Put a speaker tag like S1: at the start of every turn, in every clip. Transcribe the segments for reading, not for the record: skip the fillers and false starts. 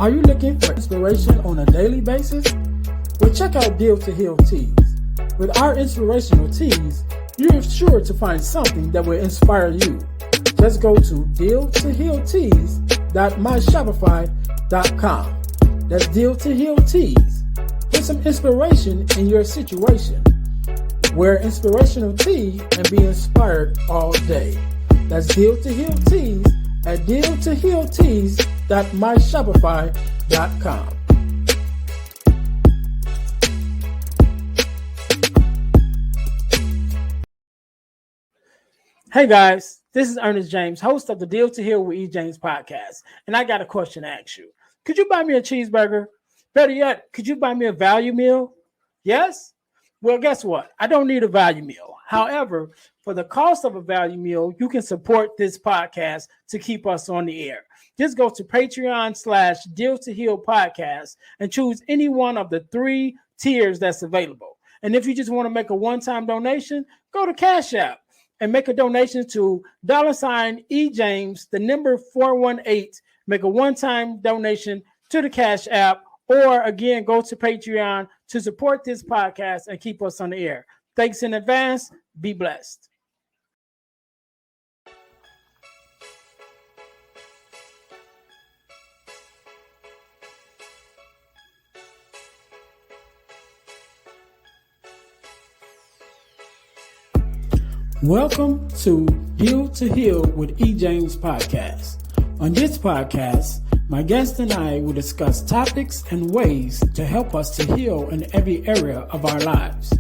S1: Are you looking for inspiration on a daily basis? Well, check out Deal to Heal Tees. With our inspirational tees, you're sure to find something that will inspire you. Just go to dealtohealtees.myshopify.com. That's Deal to Heal Tees. Put some inspiration in your situation. Wear inspirational tee and be inspired all day. That's Deal to Heal Tees at dealtohealtees.myshopify.com. Hey guys, this is Earnest James, host of the Deal to Heal with E. James podcast, and I got a question to ask you. Could you buy me a cheeseburger? Better yet, could you buy me a value meal? Yes? Well, guess what? I don't need a value meal. However, for the cost of a value meal, you can support this podcast to keep us on the air. Just go to Patreon/Deal to Heal podcast and choose any one of the 3 tiers that's available. And if you just want to make a one-time donation, go to Cash App and make a donation to $EJames, the number 418. Make a one-time donation to the Cash App, or again, go to Patreon to support this podcast and keep us on the air. Thanks in advance. Be blessed. Welcome to Deal to Heal with E. James podcast. On this podcast, my guest and I will discuss topics and ways to help us to heal in every area of our lives.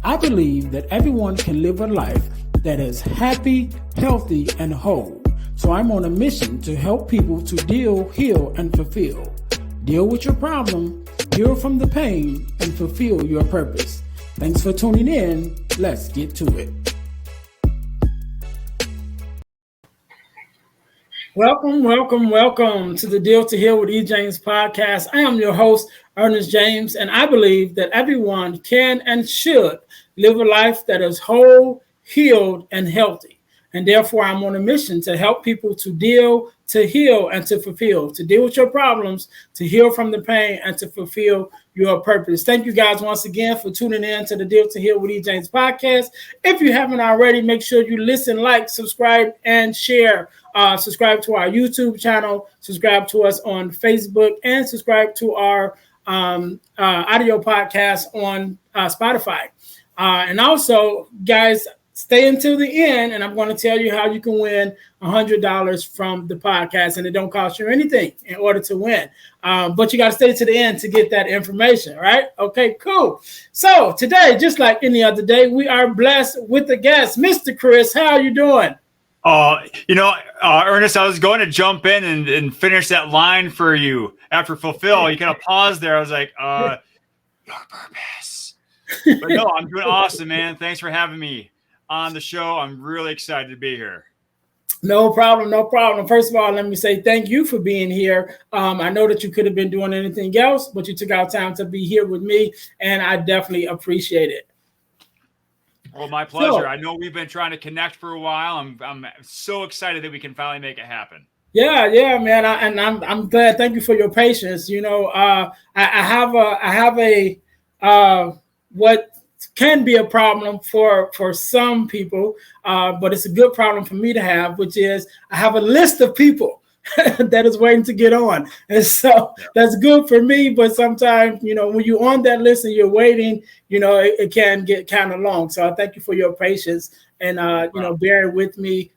S1: I believe that everyone can live a life that is happy, healthy, and whole. So I'm on a mission to help people to deal, heal, and fulfill. Deal with your problem, heal from the pain, and fulfill your purpose. Thanks for tuning in. Let's get to it. Welcome to the Deal to Heal with E. James podcast. I am your host, Earnest James, and I believe that everyone can and should live a life that is whole, healed, and healthy. And therefore, I'm on a mission to help people to deal, to heal, and to fulfill, to deal with your problems, to heal from the pain, and to fulfill your purpose. Thank you guys once again for tuning in to the Deal to Heal with E. James podcast. If you haven't already, make sure you listen, like, subscribe, and share. Subscribe to our YouTube channel, subscribe to us on Facebook, and subscribe to our audio podcast on Spotify. And also, guys, stay until the end, and I'm going to tell you how you can win $100 from the podcast, and it don't cost you anything in order to win. But you got to stay to the end to get that information, right? Okay, cool. So today, just like any other day, we are blessed with a guest. Mr. Chris, how are you doing?
S2: Ernest, I was going to jump in and finish that line for you after fulfill. You kind of paused there. I was like, your purpose. But no, I'm doing awesome, man. Thanks for having me on the show. I'm really excited to be here.
S1: No problem. First of all, let me say thank you for being here. I know that you could have been doing anything else, but you took out time to be here with me, and I definitely appreciate it.
S2: Well, my pleasure. So, I know we've been trying to connect for a while. I'm so excited that we can finally make it happen.
S1: Yeah, man. I'm glad. Thank you for your patience. You know, I have a what can be a problem for some people, but it's a good problem for me to have, which is I have a list of people that is waiting to get on. And so that's good for me. But sometimes, when you're on that list and you're waiting, it can get kind of long. So I thank you for your patience and, bearing with me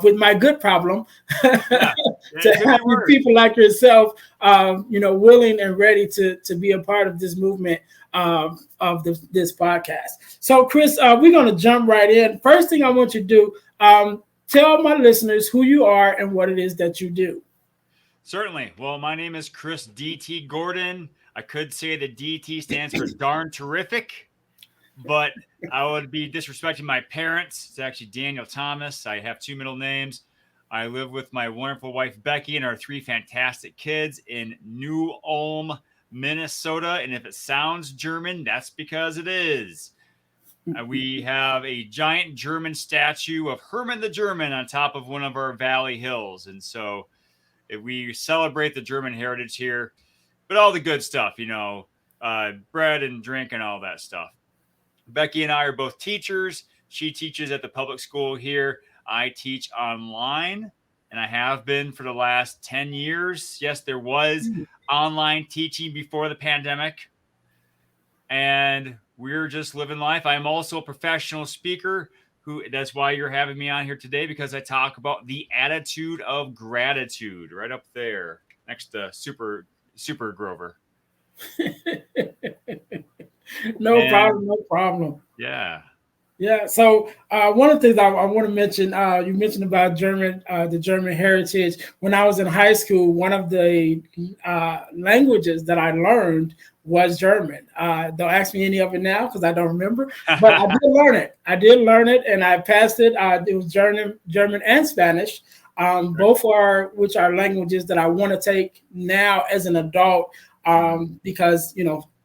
S1: with my good problem to have people like yourself, willing and ready to be a part of this movement of this podcast. So, Chris, we're going to jump right in. First thing I want you to do, tell my listeners who you are and what it is that you do.
S2: Certainly. Well, my name is chrisdtgordon. I could say the DT stands for darn terrific, but I would be disrespecting my parents. It's actually Daniel Thomas. I have 2 middle names. I live with my wonderful wife, Becky, and our 3 fantastic kids in New Ulm, Minnesota. And if it sounds German, that's because it is. We have a giant German statue of Herman the German on top of one of our valley hills. And so we celebrate the German heritage here. but all the good stuff, bread and drink and all that stuff. Becky and I are both teachers. She teaches at the public school here. I teach online, and I have been for the last 10 years. Yes, there was online teaching before the pandemic, and we're just living life. I'm also a professional speaker. That's why you're having me on here today, because I talk about the attitude of gratitude right up there next to Super Grover.
S1: No problem, no problem.
S2: Yeah.
S1: Yeah. So one of the things I want to mention, you mentioned about German, the German heritage. When I was in high school, one of the languages that I learned was German. Don't ask me any of it now because I don't remember, but I did learn it. I did learn it, and I passed it. It was German and Spanish. Both are which are languages that I want to take now as an adult, because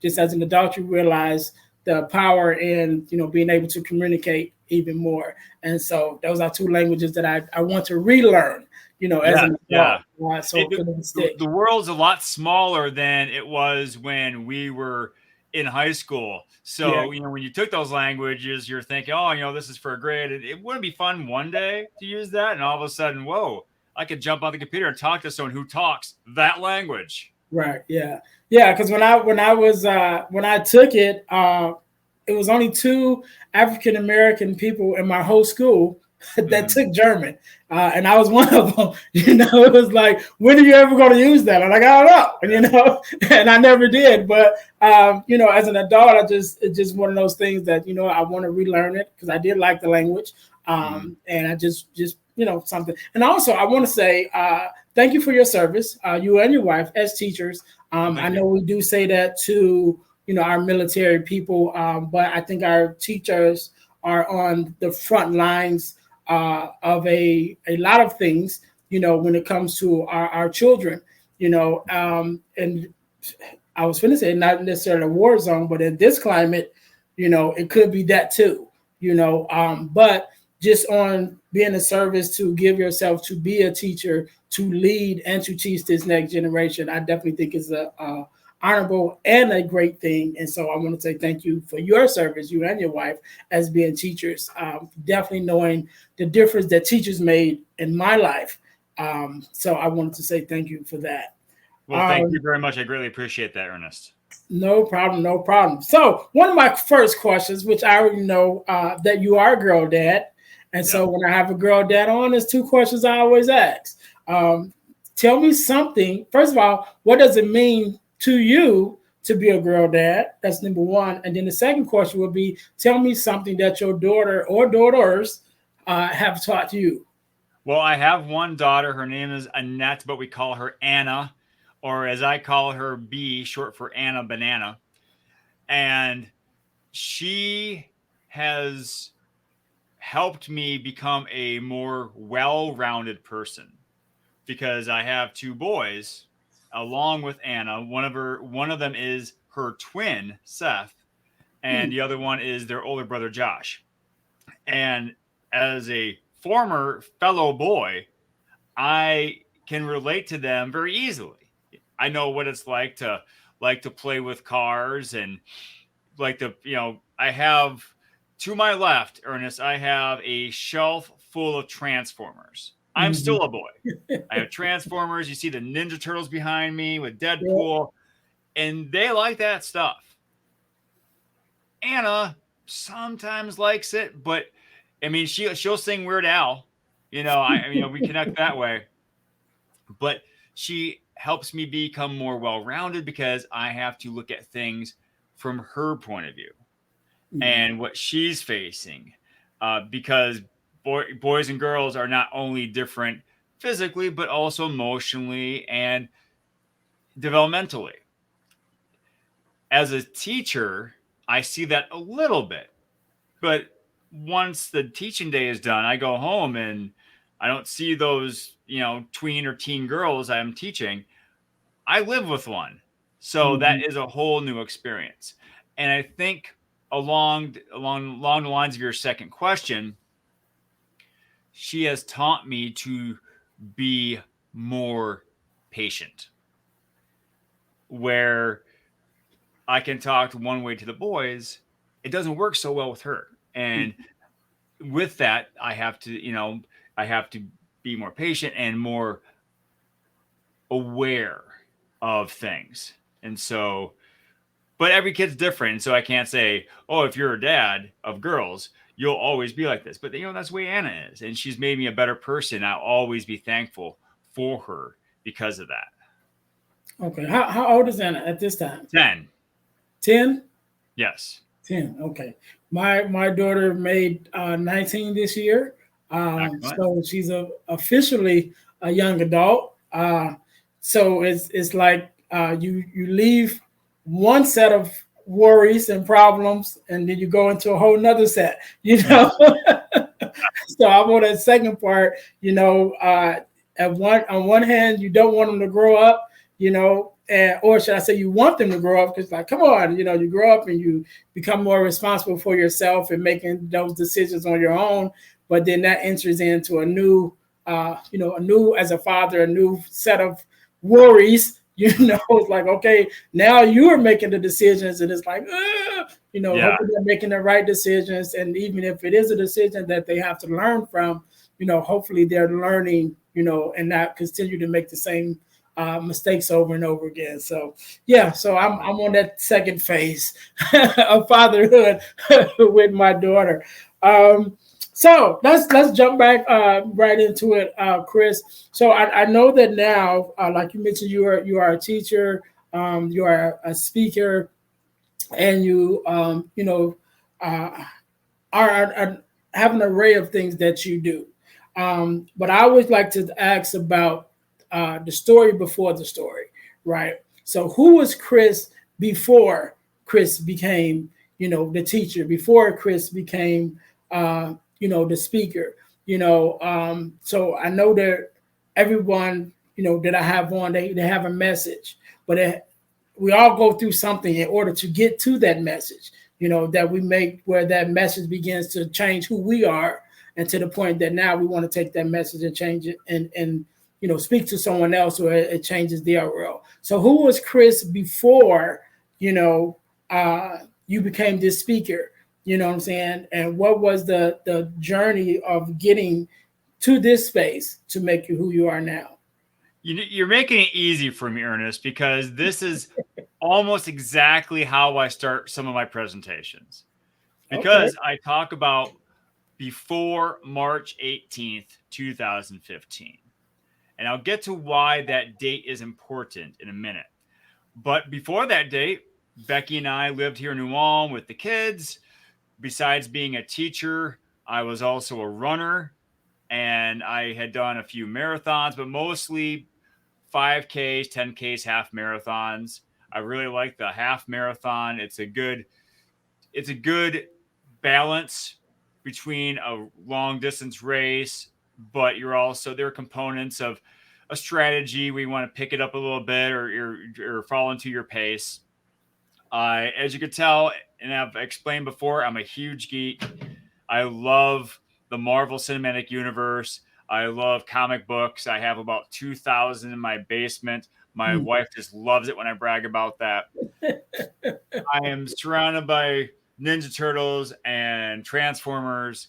S1: just as an adult you realize the power in being able to communicate even more. And so those are two languages that I want to relearn, as an adult. So it couldn't stick.
S2: The world's a lot smaller than it was when we were in high school. So, when you took those languages, you're thinking, oh, this is for a grade. It wouldn't be fun one day to use that. And all of a sudden, whoa, I could jump on the computer and talk to someone who talks that language.
S1: Right. Yeah. Yeah. Because when I took it, it was only two African American people in my whole school that took German, and I was one of them. It was like, when are you ever going to use that? I'm like, I don't know. And I never did. But as an adult, it's just one of those things that I want to relearn it because I did like the language, and I just something. And also, I want to say thank you for your service, you and your wife as teachers. I know we do say that to our military people, but I think our teachers are on the front lines of a lot of things, when it comes to our children, and I was going to say not necessarily a war zone, but in this climate, it could be that too, but just on being a service to give yourself to be a teacher, to lead and to teach this next generation, I definitely think is a honorable and a great thing. And so I want to say thank you for your service, you and your wife, as being teachers, definitely knowing the difference that teachers made in my life. So I wanted to say thank you for that.
S2: Well, thank you very much. I greatly appreciate that, Ernest.
S1: No problem, no problem. So one of my first questions, which I already know that you are a girl dad. And so when I have a girl dad on, there's two questions I always ask. Tell me something. First of all, what does it mean to you to be a girl dad? That's number one. And then the second question would be, tell me something that your daughter or daughters have taught you.
S2: Well, I have one daughter. Her name is Annette, but we call her Anna, or as I call her, B, short for Anna Banana. And she has helped me become a more well-rounded person because I have two boys along with Anna. One of them is her twin, Seth, and the other one is their older brother, Josh. And as a former fellow boy, I can relate to them very easily. I know what it's like to play with cars and I have, to my left, Ernest, I have a shelf full of Transformers. I'm still a boy. I have Transformers. You see the Ninja Turtles behind me with Deadpool, and they like that stuff. Anna sometimes likes it, but I mean, she'll sing Weird Al. We connect that way. But she helps me become more well-rounded because I have to look at things from her point of view and what she's facing, because boys and girls are not only different physically, but also emotionally and developmentally. As a teacher, I see that a little bit, but once the teaching day is done, I go home and I don't see those, tween or teen girls I'm teaching. I live with one. So that is a whole new experience. And I think along the lines of your second question, she has taught me to be more patient. where I can talk one way to the boys. It doesn't work so well with her. And with that, I have to be more patient and more aware of things. And so, but every kid's different. So I can't say, oh, if you're a dad of girls, you'll always be like this. But that's the way Anna is. And she's made me a better person. I'll always be thankful for her because of that.
S1: Okay. How old is Anna at this time?
S2: 10.
S1: 10?
S2: Yes.
S1: 10. Okay. My daughter made 19 this year. So she's officially a young adult. So it's like you leave one set of worries and problems, and then you go into a whole nother set. So I'm on that second part. On one hand, you don't want them to grow up. Or should I say you want them to grow up, because like, come on, you grow up and you become more responsible for yourself and making those decisions on your own. But then that enters into a new, as a father, a new set of worries. It's like, okay, now you are making the decisions, and it's like, hopefully they're making the right decisions. And even if it is a decision that they have to learn from, hopefully they're learning, and not continue to make the same mistakes over and over again. So I'm on that second phase of fatherhood with my daughter. So let's jump back right into it, Chris. So I know that now, like you mentioned, you are a teacher, you are a speaker, and you have an array of things that you do. But I always like to ask about the story before the story, right? So who was Chris before Chris became, the teacher, before Chris became, the speaker, so I know that everyone, that I have on, they have a message, but we all go through something in order to get to that message, that we make, where that message begins to change who we are, and to the point that now we want to take that message and change it and speak to someone else where it changes their world. So who was Chris before, you became this speaker? You know what I'm saying? And what was the journey of getting to this space to make you who you are now?
S2: You're making it easy for me, Ernest, because this is almost exactly how I start some of my presentations. Because I talk about before March 18th, 2015. And I'll get to why that date is important in a minute. But before that date, Becky and I lived here in New Ulm with the kids. Besides being a teacher, I was also a runner, and I had done a few marathons, but mostly 5Ks, 10Ks, half marathons. I really like the half marathon. It's a good balance between a long distance race, but there are components of a strategy where you want to pick it up a little bit or fall into your pace. As you could tell, and I've explained before, I'm a huge geek. I love the Marvel Cinematic Universe. I love comic books. I have about 2,000 in my basement. My wife just loves it when I brag about that. I am surrounded by Ninja Turtles and Transformers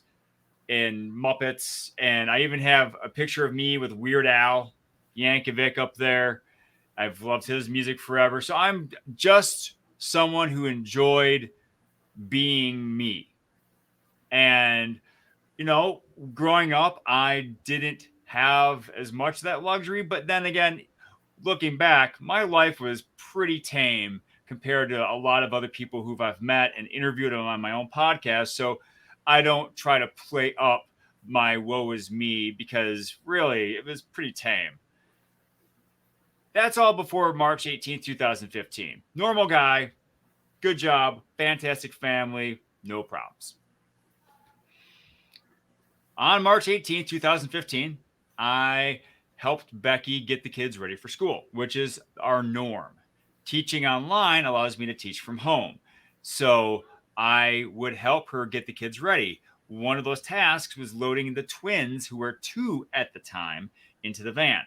S2: and Muppets. And I even have a picture of me with Weird Al Yankovic up there. I've loved his music forever. So I'm just someone who enjoyed being me. And, growing up, I didn't have as much of that luxury. But then again, looking back, my life was pretty tame compared to a lot of other people who I've met and interviewed on my own podcast. So I don't try to play up my woe is me, because really it was pretty tame. That's all before March 18th, 2015. Normal guy, good job, fantastic family, no problems. On March 18th, 2015, I helped Becky get the kids ready for school, which is our norm. Teaching online allows me to teach from home. So I would help her get the kids ready. One of those tasks was loading the twins, who were 2 at the time, into the van.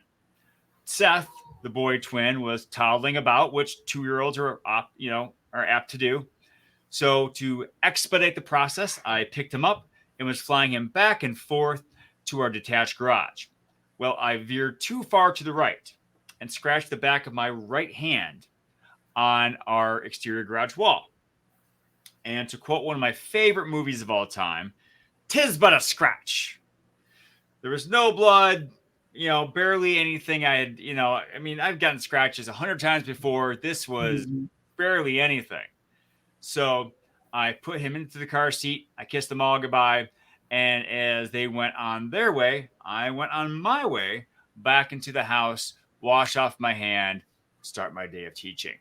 S2: Seth the boy twin was toddling about, which 2-year-olds are apt to do. So to expedite the process, I picked him up and was flying him back and forth to our detached garage. Well, I veered too far to the right and scratched the back of my right hand on our exterior garage wall. And to quote one of my favorite movies of all time, "'Tis but a scratch." There was no blood, barely anything. I've gotten scratches 100 times before. This was
S1: Mhm.
S2: barely anything. So I put him into the car seat. I kissed them all goodbye. And as they went on their way, I went on my way back into the house, wash off my hand, start my day of teaching.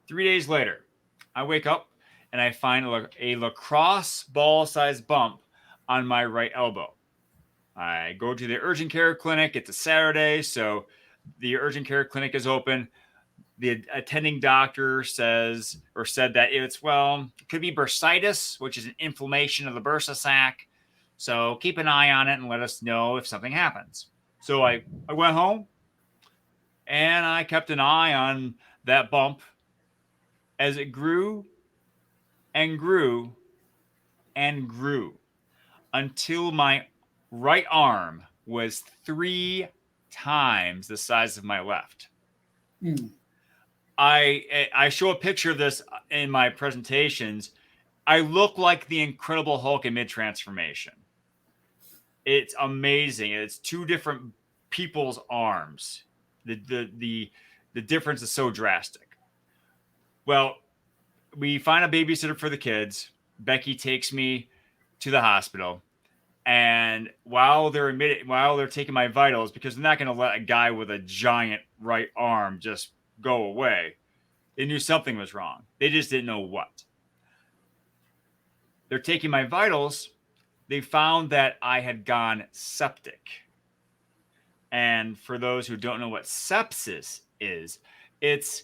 S2: 3 days later, I wake up and I find a lacrosse ball sized bump on my right elbow. I go to the urgent care clinic. It's a Saturday, so the urgent care clinic is open. The attending doctor said that it could be bursitis, which is an inflammation of the bursa sac. So keep an eye on it and let us know if something happens. So I went home and I kept an eye on that bump as it grew and grew and grew until my right arm was 3 times the size of my left.
S1: Mm.
S2: I show a picture of this in my presentations. I look like the Incredible Hulk in mid-transformation. It's amazing. It's 2 different people's arms. The difference is so drastic. Well, we find a babysitter for the kids. Becky takes me to the hospital. And while they're taking my vitals, because they're not going to let a guy with a giant right arm just go away, they knew something was wrong. They just didn't know what. They're taking my vitals. They found that I had gone septic. And for those who don't know what sepsis is, it's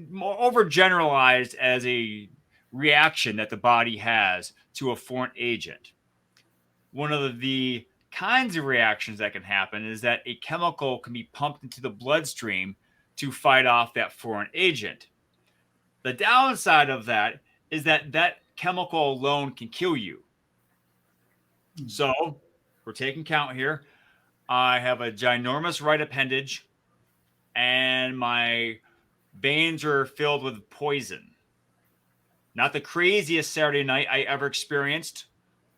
S2: more overgeneralized as a reaction that the body has to a foreign agent. One of the kinds of reactions that can happen is that a chemical can be pumped into the bloodstream to fight off that foreign agent. The downside of that is that chemical alone can kill you. So we're taking count here. I have a ginormous right appendage and my veins are filled with poison. Not the craziest Saturday night I ever experienced,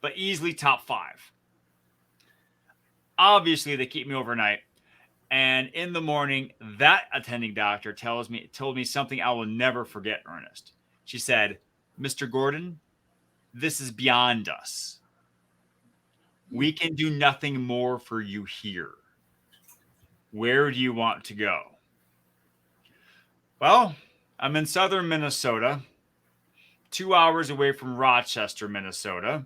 S2: but easily top 5. Obviously, they keep me overnight. And in the morning, that attending doctor told me something I will never forget, Ernest. She said, "Mr. Gordon, this is beyond us. We can do nothing more for you here. Where do you want to go?" Well, I'm in southern Minnesota, 2 hours away from Rochester, Minnesota,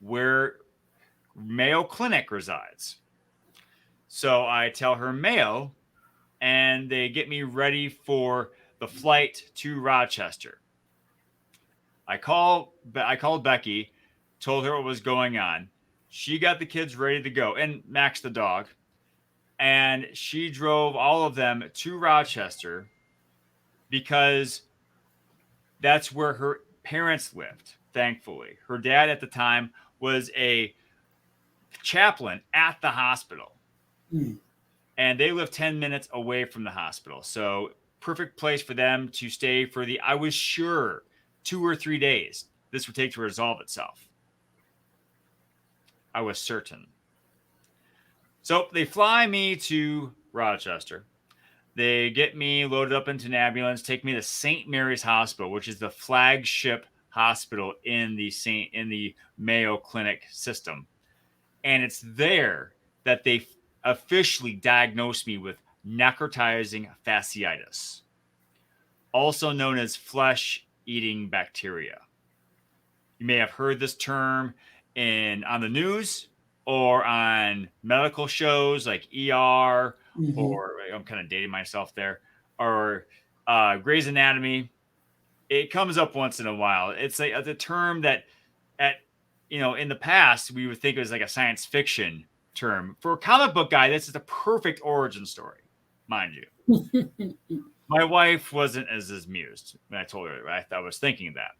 S2: where Mayo Clinic resides. So I tell her Mayo, and they get me ready for the flight to Rochester. I called Becky, told her what was going on. She got the kids ready to go, and Max the dog. And she drove all of them to Rochester because that's where her parents lived, thankfully. Her dad at the time was a chaplain at the hospital.
S1: Mm.
S2: And they live 10 minutes away from the hospital. So perfect place for them to stay for I was sure, 2 or 3 days this would take to resolve itself. I was certain. So they fly me to Rochester. They get me loaded up into an ambulance, take me to St. Mary's Hospital, which is the flagship hospital in the Mayo Clinic system. And it's there that they officially diagnosed me with necrotizing fasciitis, also known as flesh-eating bacteria. You may have heard this term on the news or on medical shows like ER, or I'm kind of dating myself there, or Grey's Anatomy. It comes up once in a while. It's a term that in the past we would think it was like a science fiction term. For a comic book guy, this is a perfect origin story, mind you. My wife wasn't as amused when I told her. I was thinking that.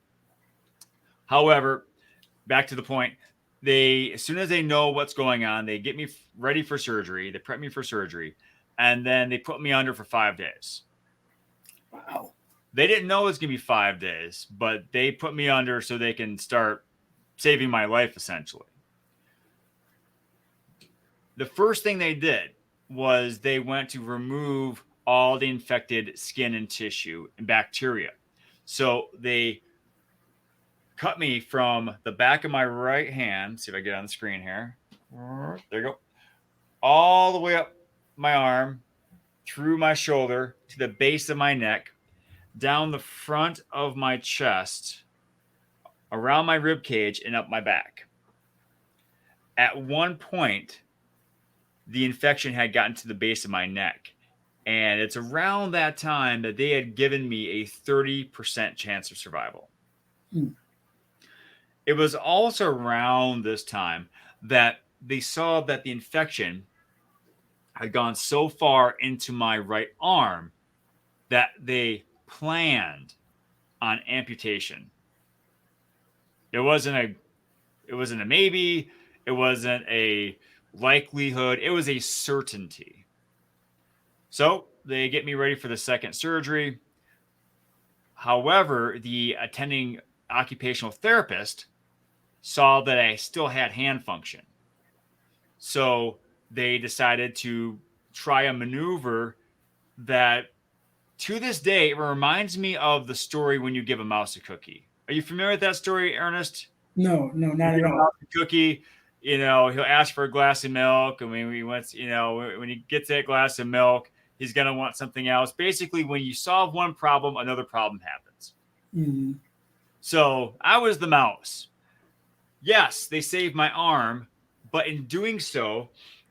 S2: However, back to the point, as soon as they know what's going on, they get me ready for surgery. They prep me for surgery, and then they put me under for 5 days.
S1: Wow.
S2: They didn't know it was going to be 5 days, but they put me under so they can start saving my life, essentially. The first thing they did was they went to remove all the infected skin and tissue and bacteria. So they cut me from the back of my right hand. See if I get on the screen here. There you go. All the way up my arm, through my shoulder, to the base of my neck, down the front of my chest, around my rib cage, and up my back. At one point, the infection had gotten to the base of my neck. And it's around that time that they had given me a 30% chance of survival. It was also around this time that they saw that the infection had gone so far into my right arm that they planned on amputation. It wasn't a maybe, it wasn't a likelihood, it was a certainty. So they get me ready for the second surgery. However, the attending occupational therapist saw that I still had hand function. So they decided to try a maneuver that, to this day, it reminds me of the story when you give a mouse a cookie. Are you familiar with that story, Ernest?
S1: No, not at all.
S2: Cookie, he'll ask for a glass of milk, and when he wants, when he gets that glass of milk, he's gonna want something else. Basically, when you solve one problem, another problem happens.
S1: Mm-hmm.
S2: So I was the mouse. Yes, they saved my arm, but in doing so,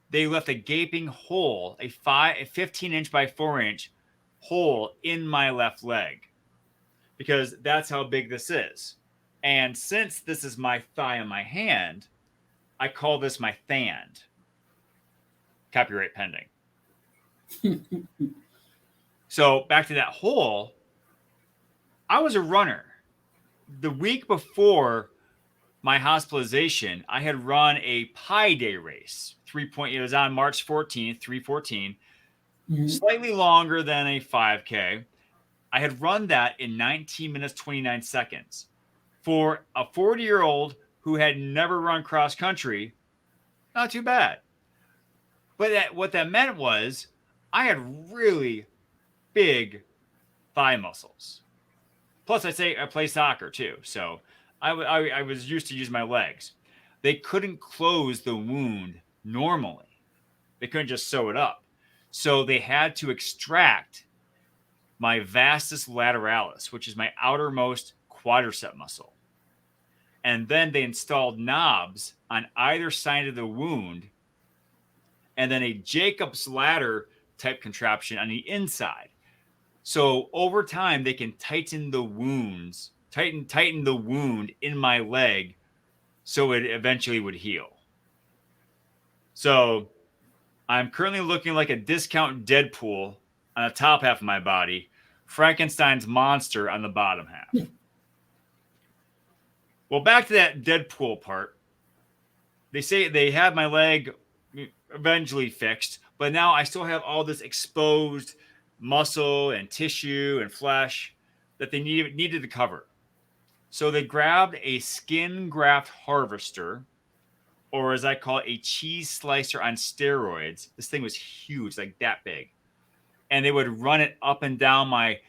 S2: they left a gaping hole, a 15-inch by 4-inch hole in my left leg, because that's how big this is. And since this is my thigh on my hand, I call this my thand. Copyright pending. So back to that hole, I was a runner. The week before my hospitalization, I had run a Pi Day race. It was on March 14th, 3:14, slightly longer than a 5K. I had run that in 19 minutes, 29 seconds. For a 40-year-old who had never run cross country, not too bad. But what that meant was I had really big thigh muscles. Plus, I play soccer too, so I was used to use my legs. They couldn't close the wound normally. They couldn't just sew it up. So they had to extract my vastus lateralis, which is my outermost quadricep muscle. And then they installed knobs on either side of the wound, and then a Jacob's ladder type contraption on the inside. So over time, they can tighten the wounds, tighten the wound in my leg so it eventually would heal. So I'm currently looking like a discount Deadpool on the top half of my body, Frankenstein's monster on the bottom half. Well, back to that Deadpool part. They say they have my leg eventually fixed, but now I still have all this exposed muscle and tissue and flesh that they needed to cover. So they grabbed a skin graft harvester, or as I call it, a cheese slicer on steroids. This thing was huge, like that big. And they would run it up and down my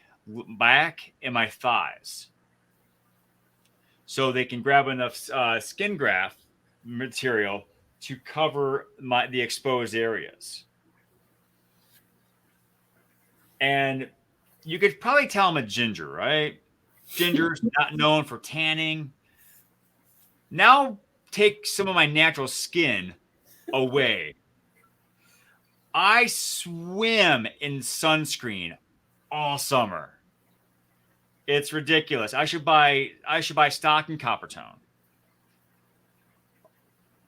S2: back and my thighs. So they can grab enough skin graft material to cover the exposed areas. And you could probably tell I'm a ginger, right? Ginger's not known for tanning. Now take some of my natural skin away. I swim in sunscreen all summer. It's ridiculous. I should buy stock in Coppertone.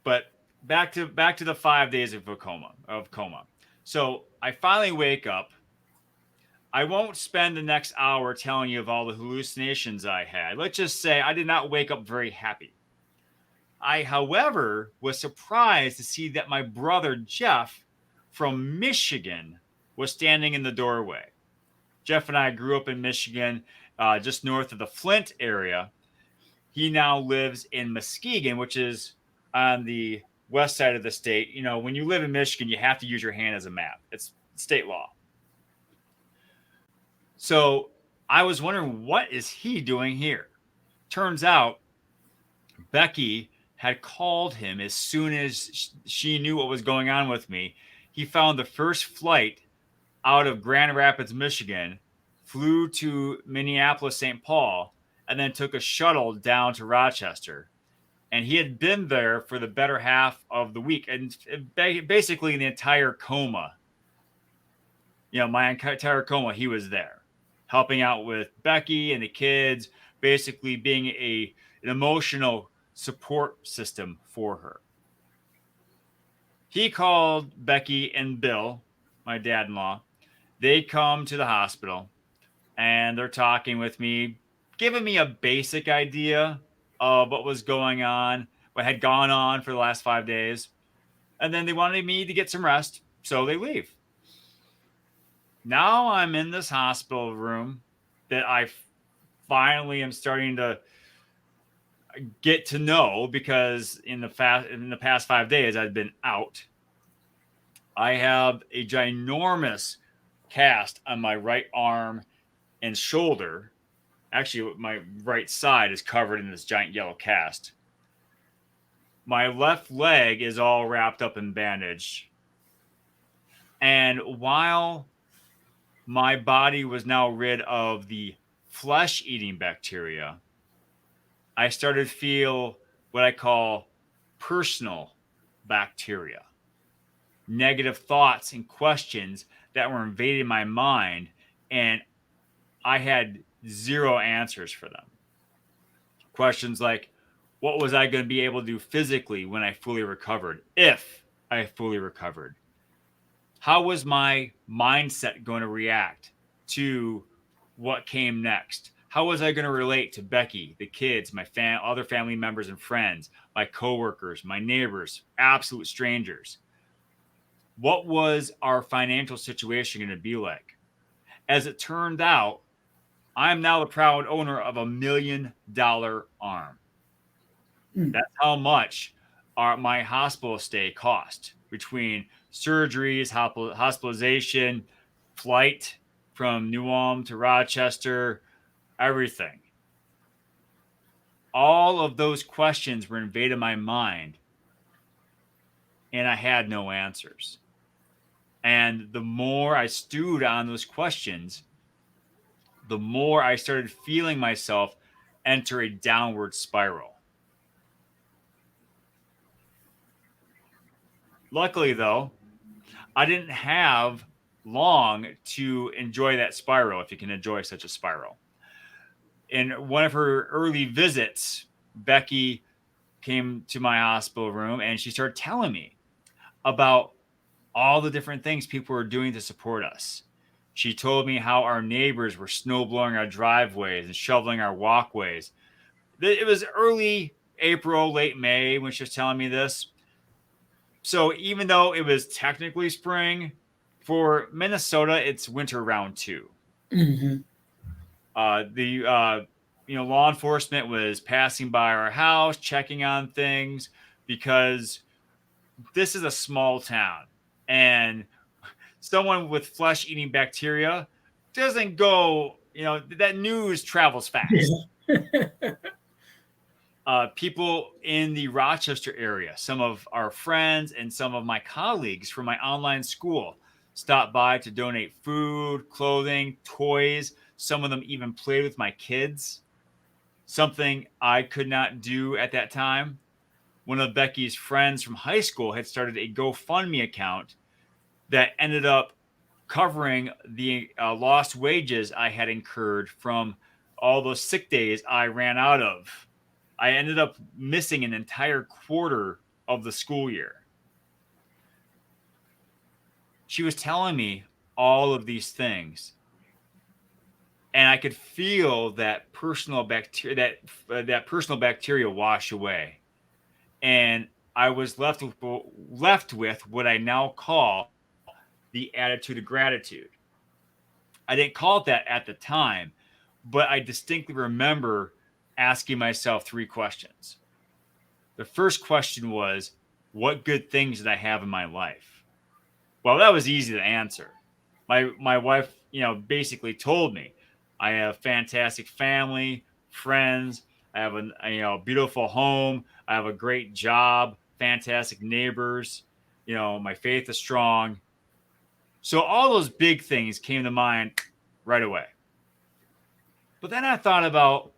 S2: But back to the 5 days of coma. So I finally wake up. I won't spend the next hour telling you of all the hallucinations I had. Let's just say I did not wake up very happy. I, however, was surprised to see that my brother Jeff from Michigan was standing in the doorway. Jeff and I grew up in Michigan, just north of the Flint area. He now lives in Muskegon, which is on the west side of the state. You know, when you live in Michigan, you have to use your hand as a map. It's state law. So I was wondering, what is he doing here? Turns out Becky had called him as soon as she knew what was going on with me. He found the first flight out of Grand Rapids, Michigan, flew to Minneapolis, St. Paul, and then took a shuttle down to Rochester. And he had been there for the better half of the week, and basically the entire coma. You know, my entire coma, he was there, helping out with Becky and the kids, basically being an emotional support system for her. He called Becky and Bill, my dad-in-law. They come to the hospital and they're talking with me, giving me a basic idea of what was going on, what had gone on for the last 5 days. And then they wanted me to get some rest, so they leave. Now I'm in this hospital room that I finally am starting to get to know, because in the past 5 days I've been out. I have a ginormous cast on my right arm and shoulder. Actually, my right side is covered in this giant yellow cast. My left leg is all wrapped up in bandage. And while my body was now rid of the flesh-eating bacteria, I started to feel what I call personal bacteria. Negative thoughts and questions that were invading my mind, and I had zero answers for them. Questions like, what was I going to be able to do physically when I fully recovered, if I fully recovered? How was my mindset going to react to what came next? How was I going to relate to Becky, the kids, my other family members and friends, my coworkers, my neighbors, absolute strangers? What was our financial situation going to be like? As it turned out, I'm now the proud owner of $1 million arm. That's how much my hospital stay cost, between surgeries, hospitalization, flight from New Ulm to Rochester, everything. All of those questions were invading my mind, and I had no answers. And the more I stewed on those questions, the more I started feeling myself enter a downward spiral. Luckily, though, I didn't have long to enjoy that spiral, if you can enjoy such a spiral. In one of her early visits, Becky came to my hospital room and she started telling me about all the different things people were doing to support us. She told me how our neighbors were snow blowing our driveways and shoveling our walkways. It was early April, late May when she was telling me this. So even though it was technically spring, for Minnesota, it's winter round 2.
S1: Mm-hmm.
S2: Law enforcement was passing by our house, checking on things, because this is a small town, and someone with flesh-eating bacteria doesn't go. That news travels fast. People in the Rochester area, some of our friends and some of my colleagues from my online school, stopped by to donate food, clothing, toys. Some of them even played with my kids, something I could not do at that time. One of Becky's friends from high school had started a GoFundMe account that ended up covering the lost wages I had incurred from all those sick days I ran out of. I ended up missing an entire quarter of the school year. She was telling me all of these things, and I could feel that personal bacteria, that personal bacteria wash away, and I was left with what I now call the attitude of gratitude. I didn't call it that at the time, but I distinctly remember asking myself 3 questions. The first question was, what good things did I have in my life? Well, that was easy to answer. My wife, basically told me I have fantastic family, friends, I have a beautiful home, I have a great job, fantastic neighbors, my faith is strong. So all those big things came to mind right away. But then I thought about,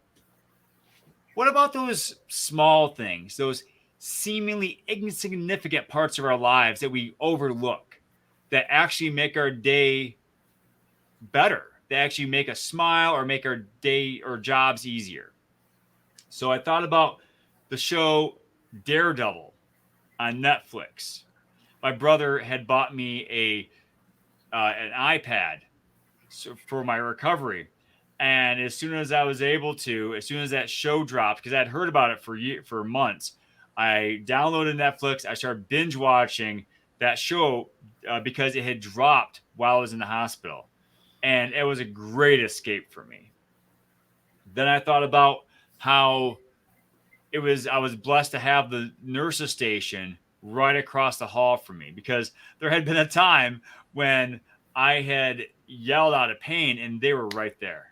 S2: what about those small things, those seemingly insignificant parts of our lives that we overlook, that actually make our day better, that actually make us smile or make our day or jobs easier? So I thought about the show Daredevil on Netflix. My brother had bought me an iPad for my recovery. And as soon as I was able to, as soon as that show dropped, because I'd heard about it for months, I downloaded Netflix. I started binge watching that show because it had dropped while I was in the hospital. And it was a great escape for me. Then I thought about how I was blessed to have the nurses station right across the hall from me, because there had been a time when I had yelled out of pain and they were right there.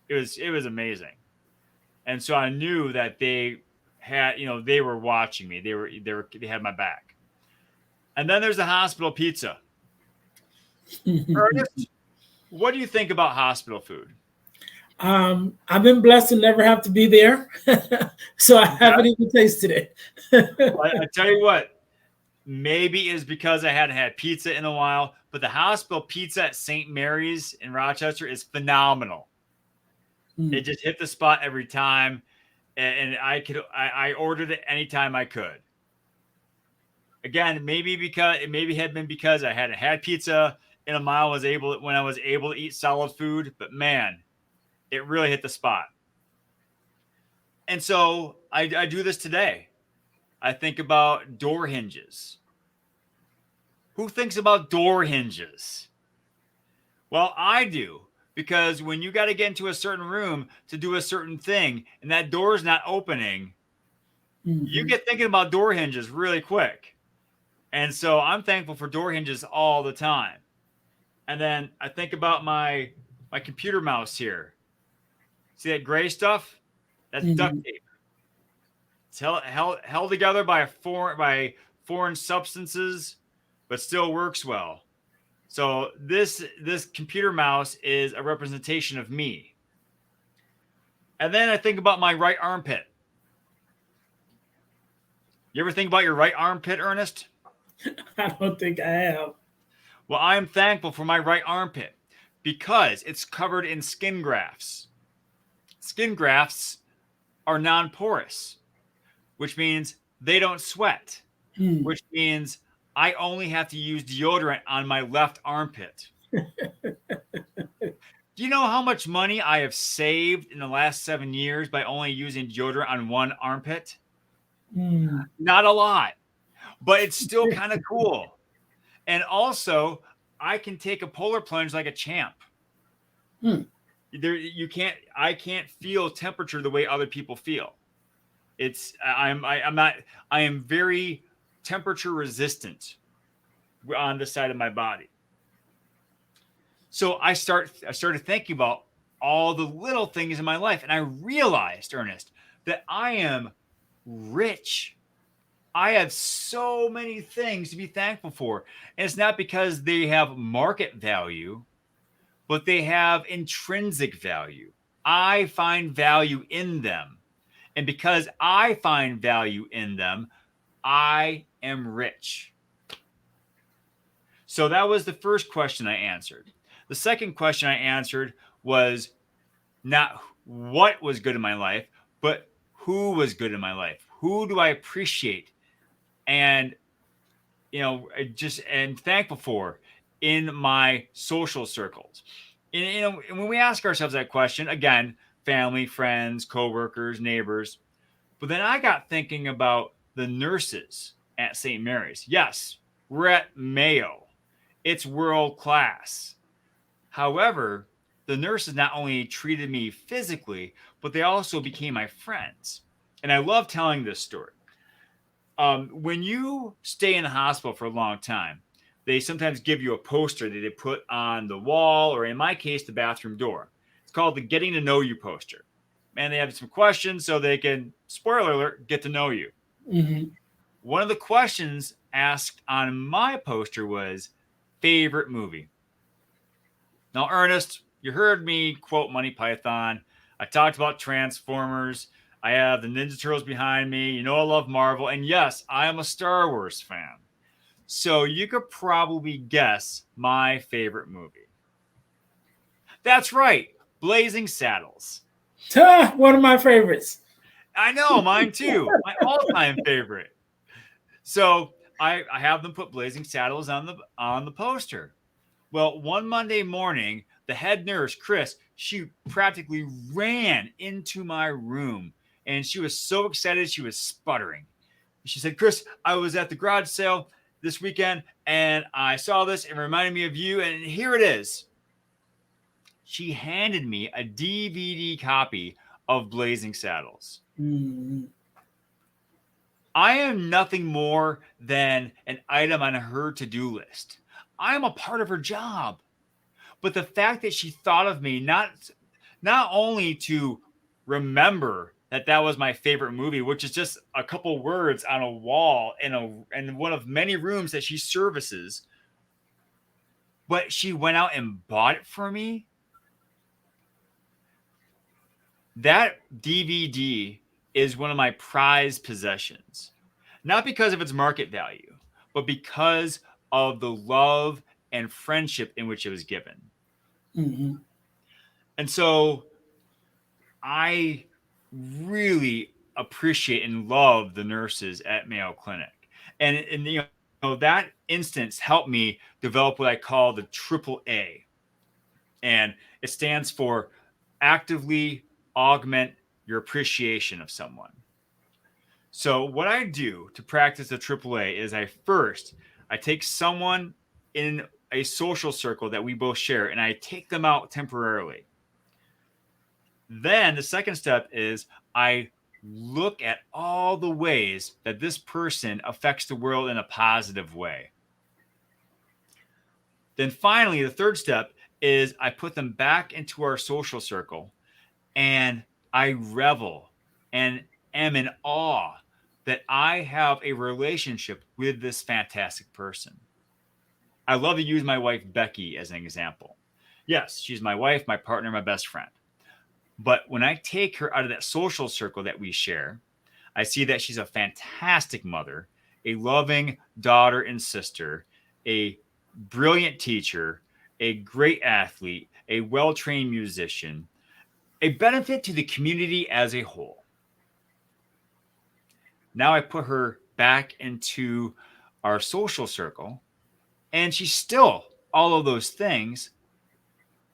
S2: It was amazing. And so I knew that they were watching me. They had my back. And then there's the hospital pizza. Ernest, what do you think about hospital food?
S1: I've been blessed to never have to be there, so I haven't even tasted it.
S2: I tell you what, maybe it's because I hadn't had pizza in a while, but the hospital pizza at St. Mary's in Rochester is phenomenal. It just hit the spot every time, and I ordered it anytime I could. Again, maybe it had been because I hadn't had pizza in a while, when I was able to eat solid food, but man, it really hit the spot. And so I do this today. I think about door hinges. Who thinks about door hinges? Well, I do, because when you got to get into a certain room to do a certain thing and that door is not opening, you get thinking about door hinges really quick. And so I'm thankful for door hinges all the time. And then I think about my computer mouse here. See that gray stuff? That's duct tape. It's held together by foreign substances, but still works well. So this computer mouse is a representation of me. And then I think about my right armpit. You ever think about your right armpit, Ernest?
S1: I don't think I have.
S2: Well, I'm thankful for my right armpit because it's covered in skin grafts. Skin grafts are non-porous, which means they don't sweat, which means I only have to use deodorant on my left armpit. Do you know how much money I have saved in the last 7 years by only using deodorant on one armpit? Not a lot, but it's still kind of cool. And also, I can take a polar plunge like a champ. I can't feel temperature the way other people feel. I am very temperature resistant on this side of my body. So I started thinking about all the little things in my life, and I realized, Ernest, that I am rich. I have so many things to be thankful for. And it's not because they have market value, but they have intrinsic value. I find value in them. And because I find value in them, I am rich. So that was the first question I answered. The second question I answered was not what was good in my life, but who was good in my life. Who do I appreciate and just and thankful for in my social circles. And when we ask ourselves that question, again, family, friends, coworkers, neighbors, but then I got thinking about the nurses at St. Mary's. Yes, we're at Mayo. It's world class. However, the nurses not only treated me physically, but they also became my friends. And I love telling this story. When you stay in the hospital for a long time, they sometimes give you a poster that they put on the wall, or in my case, the bathroom door. It's called the Getting to Know You poster. And they have some questions so they can, spoiler alert, get to know you.
S1: Mm-hmm.
S2: One of the questions asked on my poster was favorite movie. Now, Ernest, you heard me quote Monty Python. I talked about Transformers. I have the Ninja Turtles behind me. You know I love Marvel. And yes, I am a Star Wars fan. So you could probably guess my favorite movie. That's right, Blazing Saddles.
S1: One of my favorites.
S2: I know, mine too. My all-time favorite. So I have them put Blazing Saddles on the poster. Well, one Monday morning, the head nurse, Chris, she practically ran into my room and she was so excited she was sputtering. She said, Chris, I was at the garage sale this weekend and I saw this and it reminded me of you. And here it is. She handed me a DVD copy of Blazing Saddles.
S1: Mm-hmm.
S2: I am nothing more than an item on her to-do list. I am a part of her job. But the fact that she thought of me not only to remember that was my favorite movie, which is just a couple words on a wall in one of many rooms that she services, but she went out and bought it for me. That DVD is one of my prized possessions, not because of its market value, but because of the love and friendship in which it was given.
S1: Mm-hmm.
S2: And so I really appreciate and love the nurses at Mayo Clinic. And that instance helped me develop what I call the triple A. And it stands for actively augment your appreciation of someone. So what I do to practice the triple A is I take someone in a social circle that we both share and I take them out temporarily. Then the second step is I look at all the ways that this person affects the world in a positive way. Then finally, the third step is I put them back into our social circle and I revel and am in awe that I have a relationship with this fantastic person. I love to use my wife, Becky, as an example. Yes, she's my wife, my partner, my best friend. But when I take her out of that social circle that we share, I see that she's a fantastic mother, a loving daughter and sister, a brilliant teacher, a great athlete, a well-trained musician, a benefit to the community as a whole. Now I put her back into our social circle, and she's still all of those things,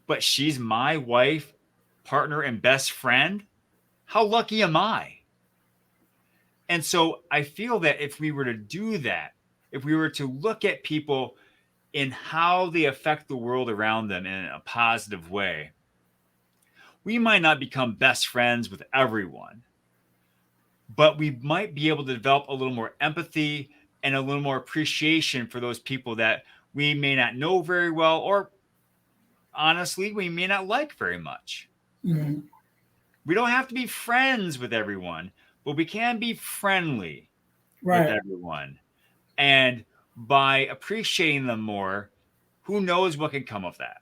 S2: but she's my wife, partner, and best friend. How lucky am I? And so I feel that if we were to do that, if we were to look at people in how they affect the world around them in a positive way, we might not become best friends with everyone, but we might be able to develop a little more empathy and a little more appreciation for those people that we may not know very well, or honestly, we may not like very much.
S1: Mm-hmm.
S2: We don't have to be friends with everyone, but we can be friendly with
S1: Right.
S2: everyone. And by appreciating them more, who knows what can come of that?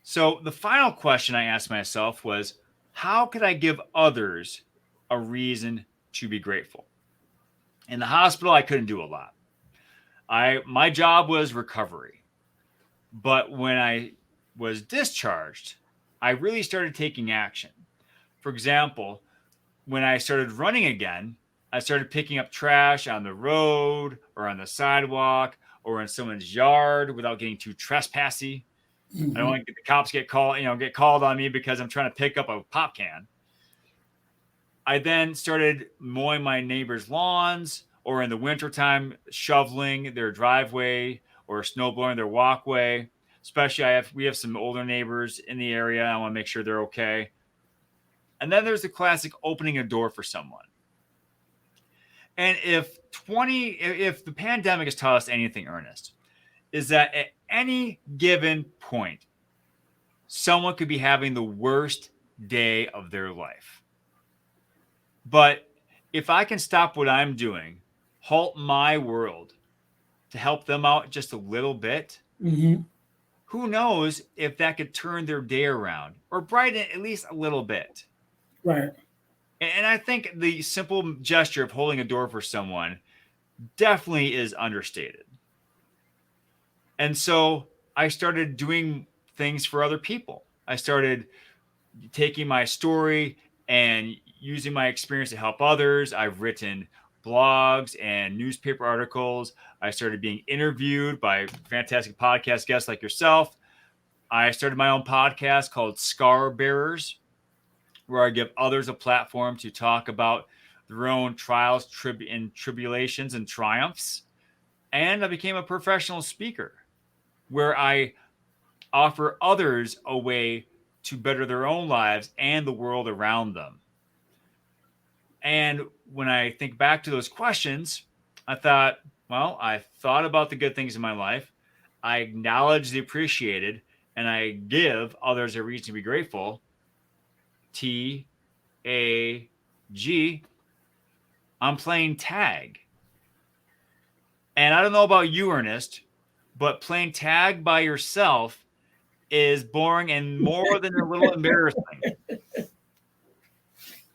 S2: So the final question I asked myself was, how could I give others a reason to be grateful? In the hospital, I couldn't do a lot. My job was recovery. But when I was discharged, I really started taking action. For example, when I started running again, I started picking up trash on the road or on the sidewalk or in someone's yard without getting too trespassy. I don't want the cops get called on me because I'm trying to pick up a pop can. I then started mowing my neighbors' lawns, or in the wintertime, shoveling their driveway or snowblowing their walkway. Especially, we have some older neighbors in the area. I want to make sure they're okay. And then there's the classic opening a door for someone. And if the pandemic has taught us anything, Ernest, is that at any given point, someone could be having the worst day of their life. But if I can stop what I'm doing, halt my world to help them out just a little bit, who knows if that could turn their day around or brighten it at least a little bit.
S1: Right.
S2: And I think the simple gesture of holding a door for someone definitely is understated. And so I started doing things for other people. I started taking my story and using my experience to help others. I've written blogs and newspaper articles. I started being interviewed by fantastic podcast guests like yourself. I started my own podcast called Scar Bearers, where I give others a platform to talk about their own trials, tribulations, and triumphs. And I became a professional speaker, where I offer others a way to better their own lives and the world around them. And when I think back to those questions, I thought, well, I thought about the good things in my life. I acknowledge the appreciated, and I give others a reason to be grateful. T.A.G. I'm playing tag. And I don't know about you, Ernest, but playing tag by yourself is boring and more than a little embarrassing.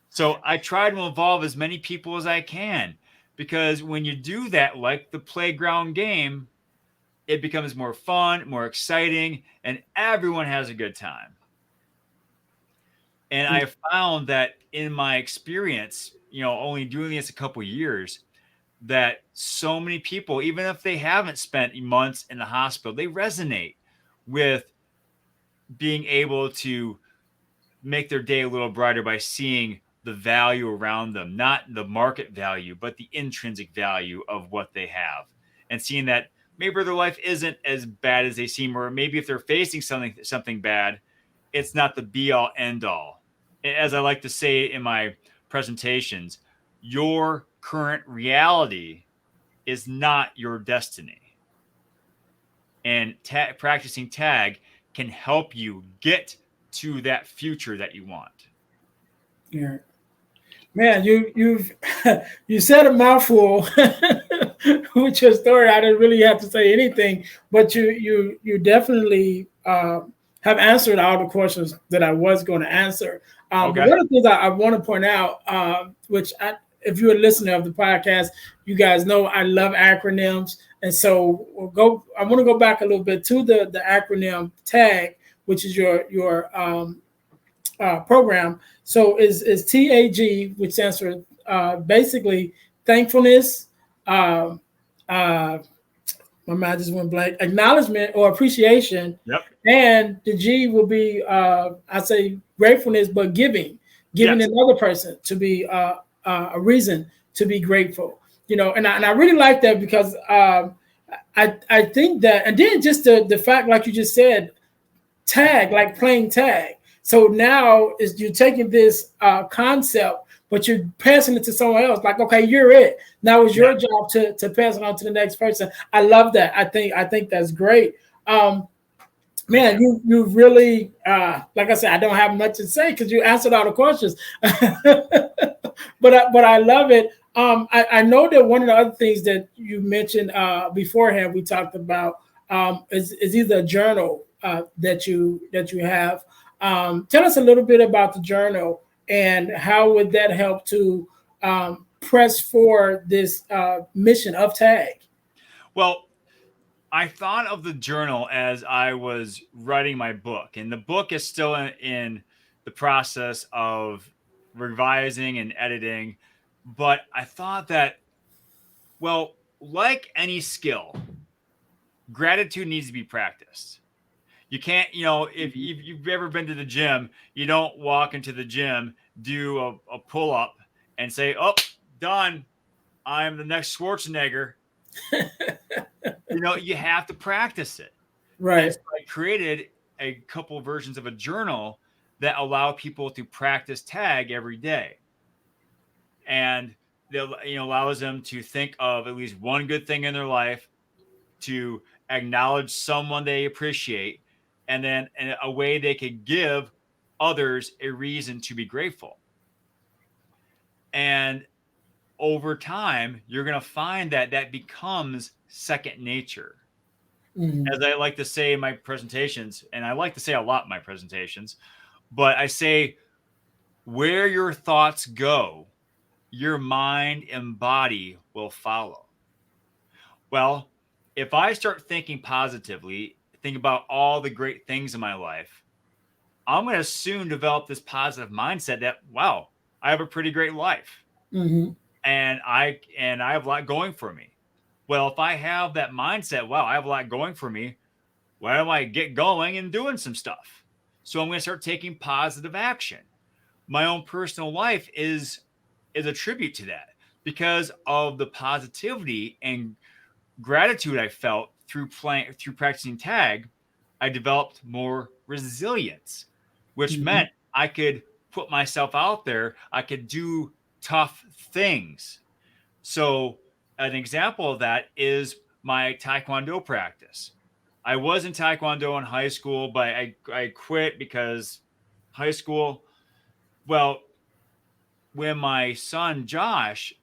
S2: So I try to involve as many people as I can, because when you do that, like the playground game, it becomes more fun, more exciting, and everyone has a good time. And I found that in my experience, only doing this a couple of years, that so many people, even if they haven't spent months in the hospital, they resonate with being able to make their day a little brighter by seeing the value around them, not the market value, but the intrinsic value of what they have, and seeing that maybe their life isn't as bad as they seem, or maybe if they're facing something bad, it's not the be all end all. As I like to say in my presentations, your current reality is not your destiny. And practicing tag can help you get to that future that you want.
S1: Yeah. Man, you've you said a mouthful with your story. I didn't really have to say anything, but you definitely have answered all the questions that I was going to answer.
S2: Okay.
S1: But one of the things I want to point out, if you're a listener of the podcast, you guys know I love acronyms, and so I want to go back a little bit to the acronym TAG, which is your program. So is T.A.G, which stands for basically thankfulness, my mind just went blank, acknowledgement or appreciation.
S2: Yep.
S1: And the G will be, I say gratefulness, but giving
S2: Yes.
S1: another person to be a reason to be grateful. And I really like that, because I think that, and then just the fact, like you just said, tag, like playing tag. So now you're taking this concept, but you're passing it to someone else. Like, okay, you're it. Now it's your job to pass it on to the next person. I love that. I think that's great. Man, you really, like I said, I don't have much to say because you answered all the questions. but I love it. I know that one of the other things that you mentioned beforehand, we talked about is either a journal that you have. Tell us a little bit about the journal and how would that help to press for this mission of TAG?
S2: Well, I thought of the journal as I was writing my book, and the book is still in the process of revising and editing. But I thought that, well, like any skill, gratitude needs to be practiced. You can't, if you've ever been to the gym, you don't walk into the gym, do a pull up, and say, "Oh, done. I'm the next Schwarzenegger." You have to practice it. And
S1: Right.
S2: so I created a couple of versions of a journal that allow people to practice tag every day. And allows them to think of at least one good thing in their life, to acknowledge someone they appreciate, and then in a way they could give others a reason to be grateful. And over time, you're going to find that that becomes second nature.
S1: Mm-hmm.
S2: As I like to say in my presentations, and I like to say a lot in my presentations, but I say, where your thoughts go, your mind and body will follow. Well, if I start thinking positively, think about all the great things in my life, I'm going to soon develop this positive mindset that, wow, I have a pretty great life,
S1: Mm-hmm.
S2: and I have a lot going for me. Well, if I have that mindset, wow, I have a lot going for me, why don't I get going and doing some stuff? So I'm going to start taking positive action. My own personal life is a tribute to that, because of the positivity and gratitude I felt through practicing tag. I developed more resilience, which
S1: Mm-hmm.
S2: meant I could put myself out there. I could do tough things. So an example of that is my Taekwondo practice. I was in Taekwondo in high school, but I quit because high school, well, when my son Josh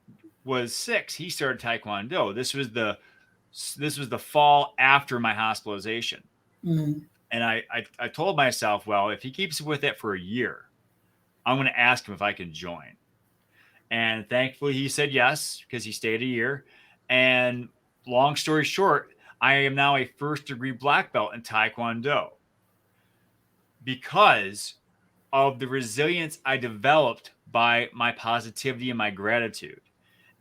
S2: was 6, he started Taekwondo. This was the fall after my hospitalization.
S1: Mm-hmm.
S2: And I told myself, well, if he keeps with it for a year, I'm going to ask him if I can join. And thankfully, he said yes, because he stayed a year. And long story short, I am now a first degree black belt in Taekwondo because of the resilience I developed by my positivity and my gratitude.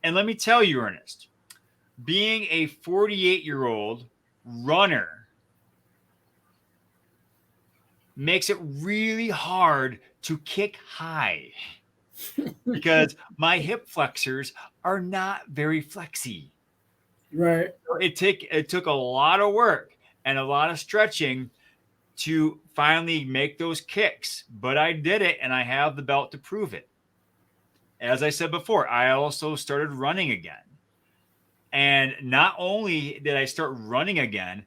S2: And let me tell you, Ernest, being a 48-year-old runner makes it really hard to kick high because my hip flexors are not very flexy.
S1: Right.
S2: It took a lot of work and a lot of stretching to finally make those kicks, but I did it, and I have the belt to prove it. As I said before, I also started running again. And not only did I start running again,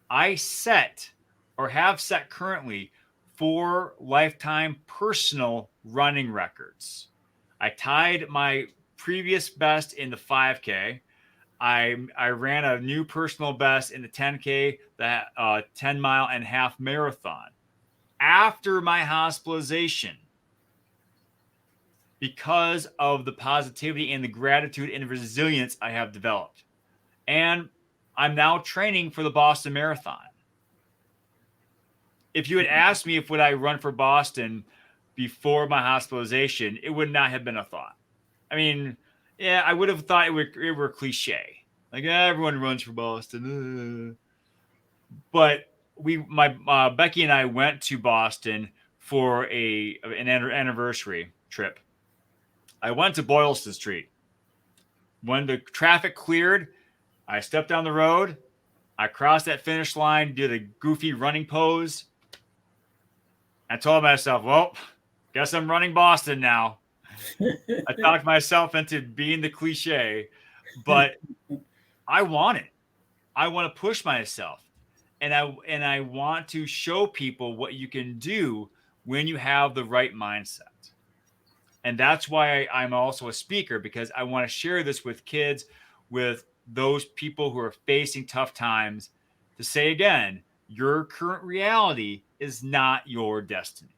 S2: I set, or have set currently, 4 lifetime personal running records. I tied my previous best in the 5K. I ran a new personal best in the 10K, the 10 mile and half marathon after my hospitalization, because of the positivity and the gratitude and the resilience I have developed. And I'm now training for the Boston Marathon. If you had asked me if would I run for Boston before my hospitalization, it would not have been a thought. I mean, yeah, I would have thought it were cliche. Like, everyone runs for Boston. But my Becky and I went to Boston for an anniversary trip. I went to Boylston Street. When the traffic cleared, I stepped down the road. I crossed that finish line, did a goofy running pose. I told myself, well, guess I'm running Boston now. I talked myself into being the cliche, but I want it. I want to push myself. And I want to show people what you can do when you have the right mindset. And that's why I'm also a speaker, because I want to share this with kids, with those people who are facing tough times, to say again, your current reality is not your destiny.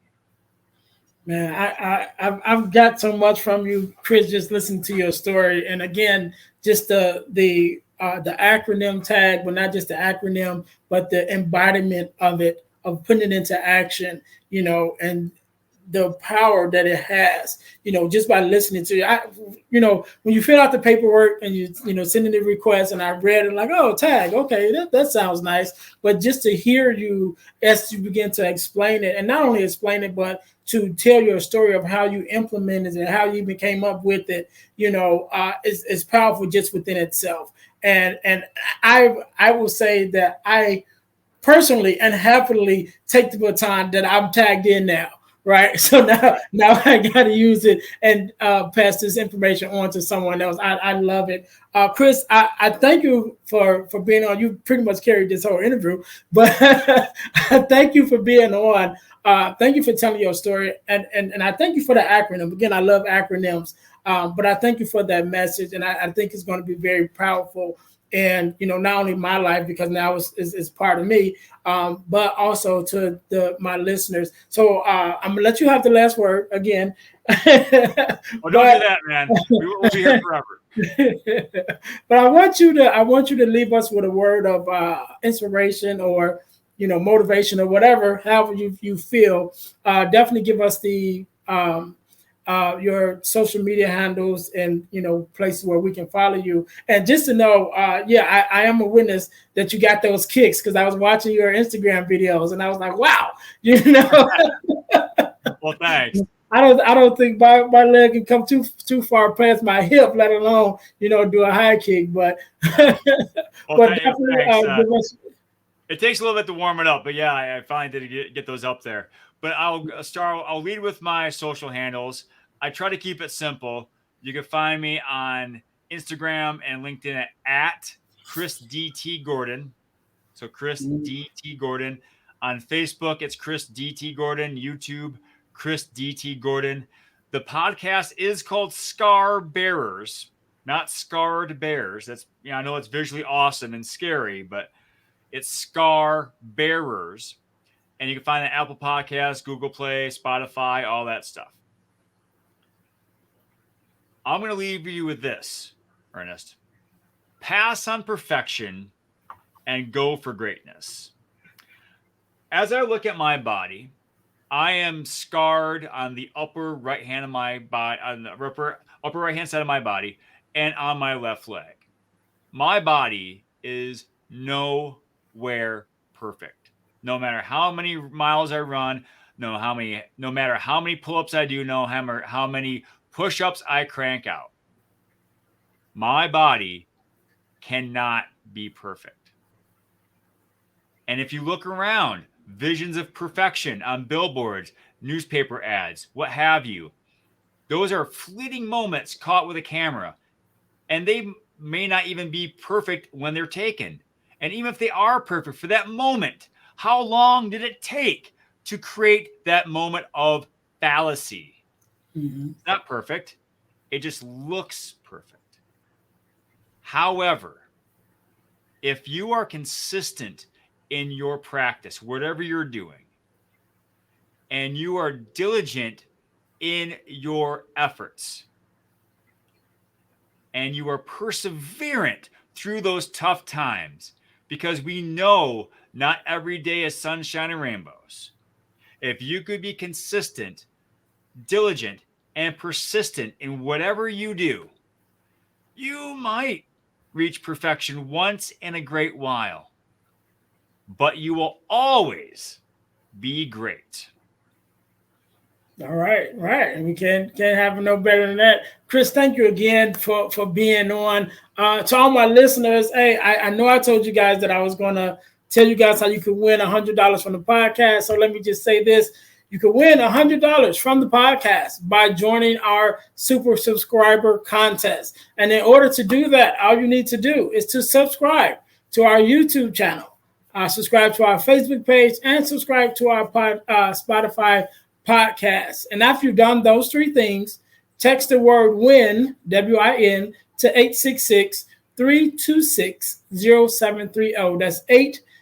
S1: Man, I've got so much from you, Chris. Just listen to your story, and again, just the acronym tag, but not just the acronym, but the embodiment of it, of putting it into action. And the power that it has, just by listening to you. When you fill out the paperwork and you send in the request, and I read it like, oh, tag, okay, that sounds nice. But just to hear you as you begin to explain it, and not only explain it, but to tell your story of how you implemented it and how you even came up with it, is powerful just within itself. And I will say that I personally and happily take the baton that I'm tagged in now. Right. So now I got to use it and pass this information on to someone else. I love it. Chris, I thank you for being on. You pretty much carried this whole interview, but thank you for being on. Thank you for telling your story. And I thank you for the acronym. Again, I love acronyms, but I thank you for that message. And I think it's going to be very powerful. And, not only my life, because now it's part of me, but also to my listeners. So I'm gonna let you have the last word again.
S2: Well, don't do that, man. We'll be here forever.
S1: But I want you to leave us with a word of inspiration or motivation or whatever, however you feel. Definitely give us the your social media handles and places where we can follow you. And just to know, I am a witness that you got those kicks, because I was watching your Instagram videos and I was like, wow,
S2: Well, thanks.
S1: I don't think my leg can come too far past my hip, let alone do a high kick. But
S2: well, definitely it takes a little bit to warm it up, but yeah, I finally did get those up there. But I'll lead with my social handles. I try to keep it simple. You can find me on Instagram and LinkedIn at chrisdtgordon. So chrisdtgordon. On Facebook, it's chrisdtgordon. YouTube, chrisdtgordon. The podcast is called Scar Bearers, not Scarred Bears. That's I know it's visually awesome and scary, but it's Scar Bearers. And you can find it on Apple Podcasts, Google Play, Spotify, all that stuff. I'm going to leave you with this, Ernest. Pass on perfection and go for greatness. As I look at my body, I am scarred on the upper right hand of my body, on the upper right hand side of my body, and on my left leg. My body is nowhere perfect. No matter how many miles I run, no matter how many pull-ups I do, no matter how many push-ups I crank out, my body cannot be perfect. And if you look around, visions of perfection on billboards, newspaper ads, what have you, those are fleeting moments caught with a camera. And they may not even be perfect when they're taken. And even if they are perfect for that moment, how long did it take to create that moment of fallacy? Mm-hmm. It's not perfect. It just looks perfect. However, if you are consistent in your practice, whatever you're doing, and you are diligent in your efforts, and you are perseverant through those tough times, because we know not every day is sunshine and rainbows. If you could be consistent, diligent, and persistent in whatever you do, you might reach perfection once in a great while, but you will always be great.
S1: All right. And we can't have no better than that. Chris, thank you again for being on. To all my listeners, hey, I know I told you guys that I was going to tell you guys how you can win $100 from the podcast. So let me just say this. You can win $100 from the podcast by joining our super subscriber contest. And in order to do that, all you need to do is to subscribe to our YouTube channel, subscribe to our Facebook page, and subscribe to our Spotify podcast. And after you've done those three things, text the word WIN, WIN, to 866-326-0730. That's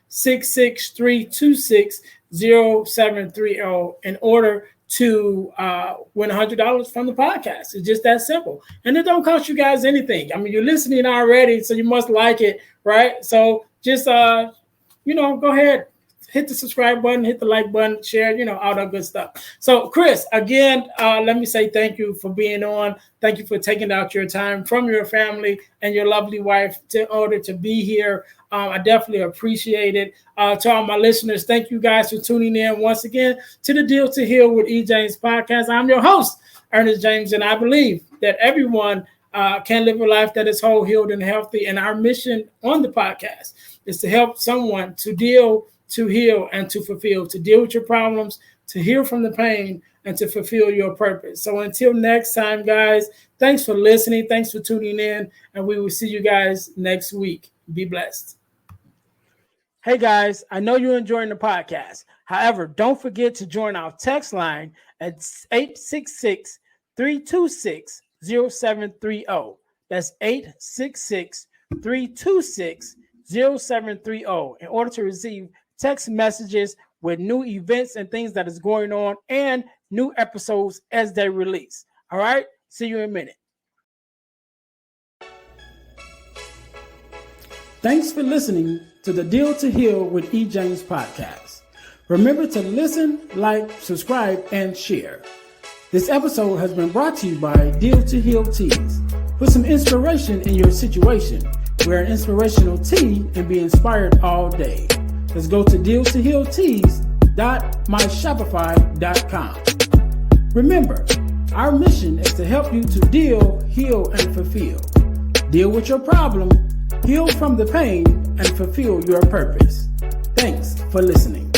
S1: 866-326-0730 in order to win $100 from the podcast. It's just that simple. And it don't cost you guys anything. I mean, you're listening already, so you must like it, right? So just, go ahead, hit the subscribe button, hit the like button, share, all that good stuff. So, Chris, again, let me say thank you for being on. Thank you for taking out your time from your family and your lovely wife in order to be here. I definitely appreciate it. To all my listeners, thank you guys for tuning in once again to the Deal to Heal with E. James podcast. I'm your host, Earnest James, and I believe that everyone can live a life that is whole, healed, and healthy. And our mission on the podcast is to help someone to deal, to heal, and to fulfill, to deal with your problems, to heal from the pain, and to fulfill your purpose. So until next time, guys, thanks for listening. Thanks for tuning in, and we will see you guys next week. Be blessed. Hey, guys, I know you're enjoying the podcast. However, don't forget to join our text line at 866-326-0730. That's 866-326-0730 in order to receive text messages with new events and things that is going on and new episodes as they release. All right, see you in a minute. Thanks for listening to the Deal to Heal with E. James podcast. Remember to listen, like, subscribe, and share. This episode has been brought to you by Deal to Heal Teas. Put some inspiration in your situation. Wear an inspirational tea and be inspired all day. Let's go to dealtohealteas.myshopify.com. Remember, our mission is to help you to deal, heal, and fulfill. Deal with your problem, heal from the pain, and fulfill your purpose. Thanks for listening.